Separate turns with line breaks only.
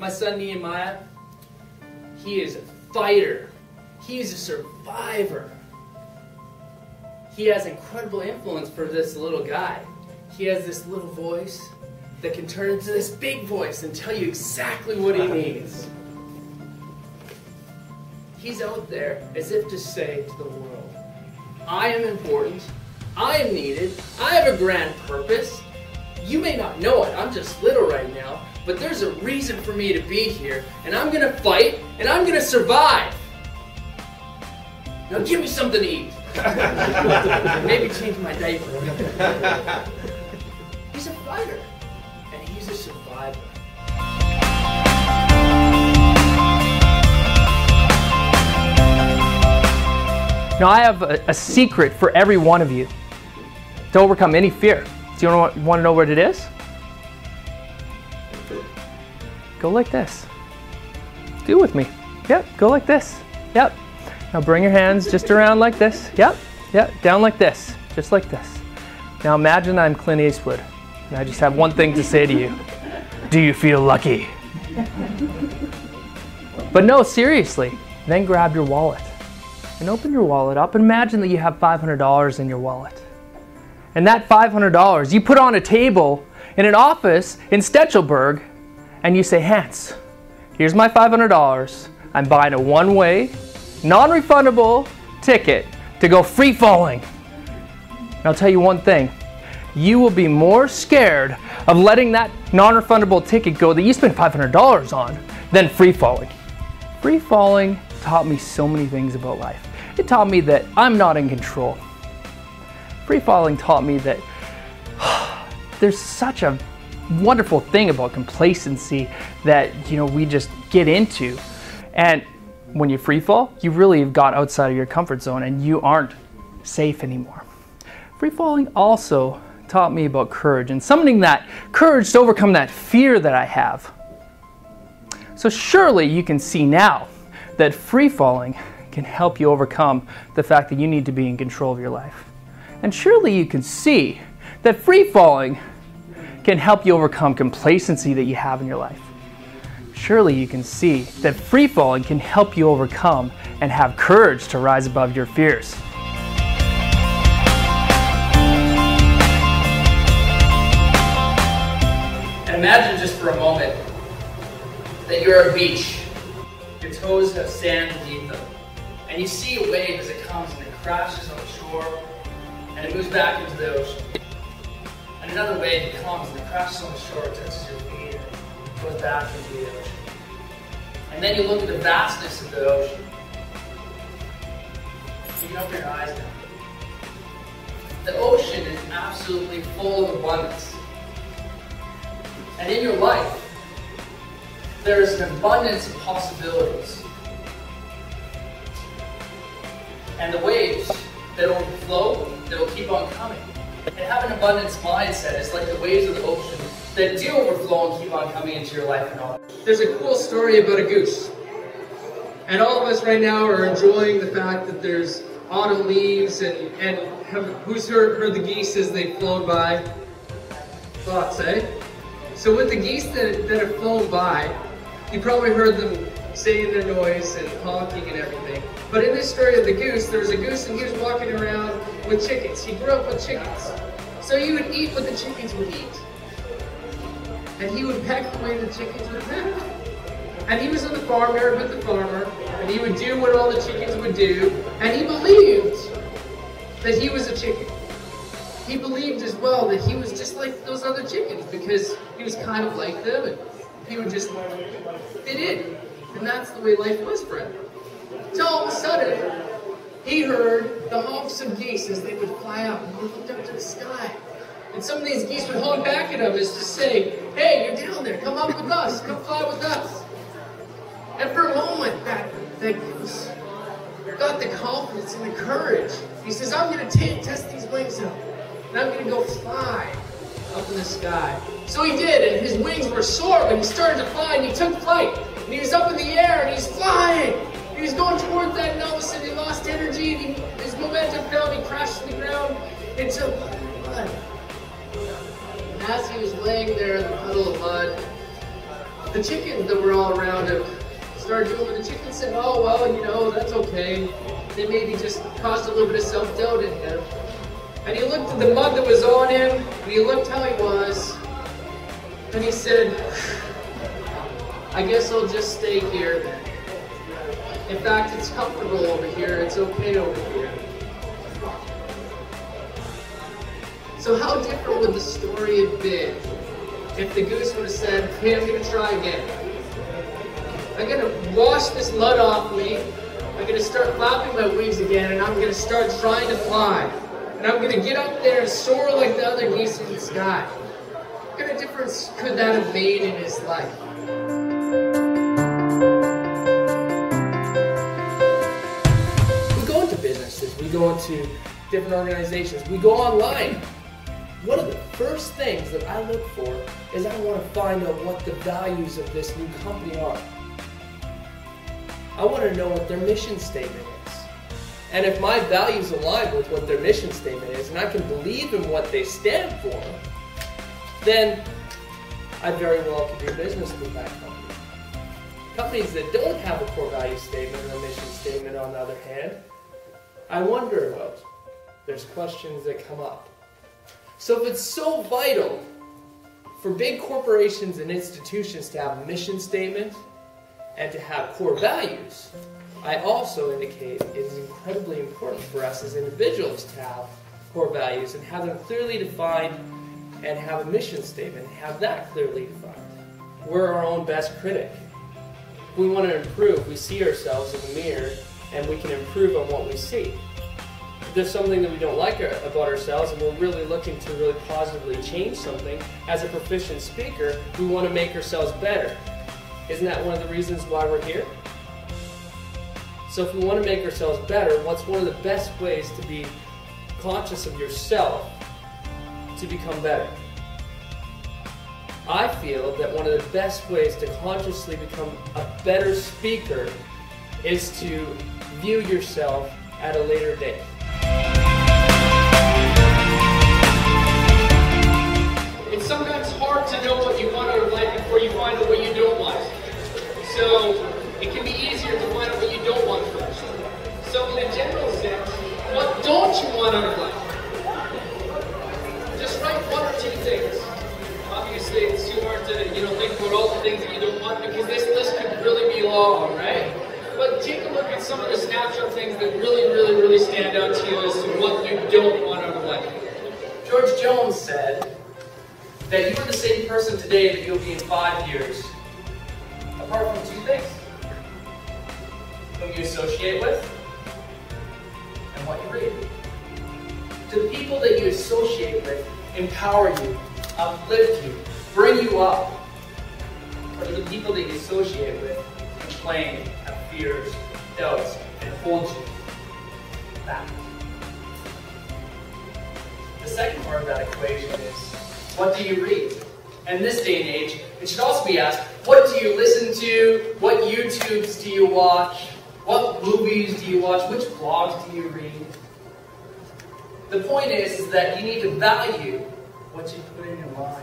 My son Nehemiah, he is a fighter. He is a survivor. He has incredible influence for this little guy. He has this little voice that can turn into this big voice and tell you exactly what he needs. He's out there as if to say to the world, I am important, I am needed, I have a grand purpose. You may not know it, I'm just little right now, but there's a reason for me to be here, and I'm going to fight, and I'm going to survive. Now give me something to eat. Maybe change my diaper. He's a fighter, and he's a survivor.
Now I have a secret for every one of you to overcome any fear. Do you want to know what it is? Go like this. Do it with me. Yep, go like this. Yep. Now bring your hands just around like this. Yep, yep, down like this. Just like this. Now imagine I'm Clint Eastwood, and I just have one thing to say to you. Do you feel lucky? But no, seriously. Then grab your wallet and open your wallet up. Imagine that you have $500 in your wallet. And that $500 you put on a table in an office in Stetchelberg, and you say, Hans, here's my $500. I'm buying a one-way, non-refundable ticket to go free-falling. And I'll tell you one thing. You will be more scared of letting that non-refundable ticket go that you spent $500 on than free-falling. Free-falling taught me so many things about life. It taught me that I'm not in control. Free-falling taught me that there's such a wonderful thing about complacency that, we just get into. And when you free fall, you really have got outside of your comfort zone and you aren't safe anymore. Free falling also taught me about courage and summoning that courage to overcome that fear that I have. So surely you can see now that free falling can help you overcome the fact that you need to be in control of your life. And surely you can see that free falling can help you overcome complacency that you have in your life. Surely you can see that free falling can help you overcome and have courage to rise above your fears.
Imagine just for a moment that you're at a beach. Your toes have sand beneath them. And you see a wave as it comes and it crashes on the shore and it moves back into the ocean. And another wave comes and it crashes on the shore, touches your feet, and it goes back into the ocean. And then you look at the vastness of the ocean. You can open your eyes now. The ocean is absolutely full of abundance. And in your life, there is an abundance of possibilities. And the waves that will flow, that will keep on coming. And have an abundance mindset is like the waves of the ocean that do overflow and keep on coming into your life and all. There's a cool story about a goose. And all of us right now are enjoying the fact that there's autumn leaves and who's heard the geese as they flown by? Thoughts, eh? So with the geese that have flown by, you probably heard them saying their noise and honking and everything. But in this story of the goose, there was a goose and he was walking around with chickens. He grew up with chickens. So he would eat what the chickens would eat. And he would peck the way the chickens would peck. And he was in the farmyard with the farmer, and he would do what all the chickens would do, and he believed that he was a chicken. He believed as well that he was just like those other chickens because he was kind of like them, and he would just fit in. And that's the way life was for him. Until all of a sudden, he heard the honks of geese as they would fly up, and he looked up to the sky. And some of these geese would honk back at him as to say, hey, you're down there, come up with us, come fly with us. And for a moment, that goose got the confidence and the courage. He says, I'm going to test these wings out, and I'm going to go fly up in the sky. So he did, and his wings were sore, but he started to fly, and he took flight. And he was up in the air, and he's flying. He was going towards that, and all of a sudden he lost energy, and his momentum fell, and he crashed to the ground into a puddle of mud. And as he was laying there in the puddle of mud,
the chickens that were all around him started doing what the chicken said, oh, well, you know, that's okay. They maybe just caused a little bit of self-doubt in him. And he looked at the mud that was on him, and he looked how he was, and he said, I guess I'll just stay here then. In fact, it's comfortable over here, it's okay over here. So how different would the story have been if the goose would have said, hey, I'm going to try again. I'm going to wash this mud off me, I'm going to start flapping my wings again, and I'm going to start trying to fly. And I'm going to get up there and soar like the other geese in the sky. What kind of difference could that have made in his life? We go into businesses, we go into different organizations, we go online. One of the first things that I look for is I want to find out what the values of this new company are. I want to know what their mission statement is. And if my values align with what their mission statement is, and I can believe in what they stand for, then I very well could do business with that company. Companies that don't have a core value statement or a mission statement, on the other hand, I wonder about. There's questions that come up. So if it's so vital for big corporations and institutions to have a mission statement and to have core values, I also indicate it is incredibly important for us as individuals to have core values and have them clearly defined and have a mission statement, have that clearly defined. We're our own best critic. We want to improve. We see ourselves in the mirror and we can improve on what we see. If there's something that we don't like about ourselves and we're really looking to really positively change something, as a proficient speaker, we want to make ourselves better. Isn't that one of the reasons why we're here? So if we want to make ourselves better, what's one of the best ways to be conscious of yourself to become better? I feel that one of the best ways to consciously become a better speaker is to view yourself at a later date. It's sometimes hard to know what you want out of life before you find out what you don't want. So it can be easier to find out what you don't want first. So in a general sense, what don't you want out of life? Just write one or two things. Obviously, it's too hard to think about all the things that you don't want because this list could really be long, right? But take a look at some of the snapshot things that really stand out to you as to what you don't want out of life. George Jones said that you are the same person today that you'll be in 5 years, apart from two things: whom you associate with and what you read. Do the people that you associate with empower you, uplift you, bring you up? Or do the people that you associate with complain, have fears, doubts, and hold you back? The second part of that equation is, what do you read? And in this day and age, it should also be asked, what do you listen to? What YouTubes do you watch? What movies do you watch? Which blogs do you read? The point is that you need to value what you put in your mind.